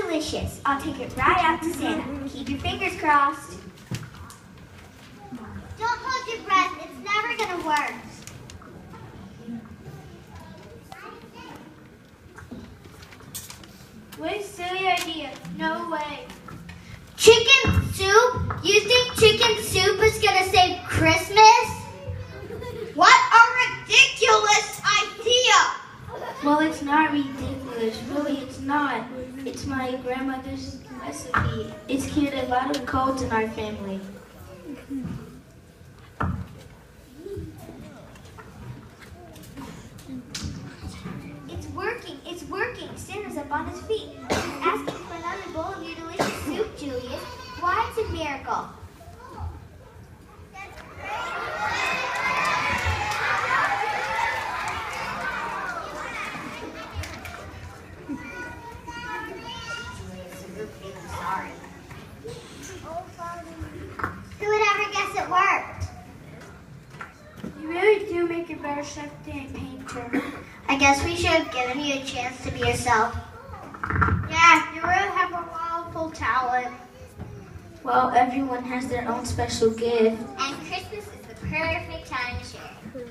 delicious. I'll take it right out to Santa. Keep your fingers crossed. Don't hold your breath. It's never going to work. What a silly idea. No way. Chicken soup? You think chicken soup is going to save Christmas? What a ridiculous idea! Well, it's not ridiculous. Really, it's not. It's my grandmother's recipe. It's cured a lot of colds in our family. It's working. It's working. Santa's up on his feet. He's asking for another bowl of your delicious soup, Julius. Why, it's a miracle. Who would ever guess it worked? You really do make a better chef than a painter. I guess we should have given you a chance to be yourself. Yeah, you really have a wonderful talent. Well, everyone has their own special gift. And Christmas is the perfect time to share.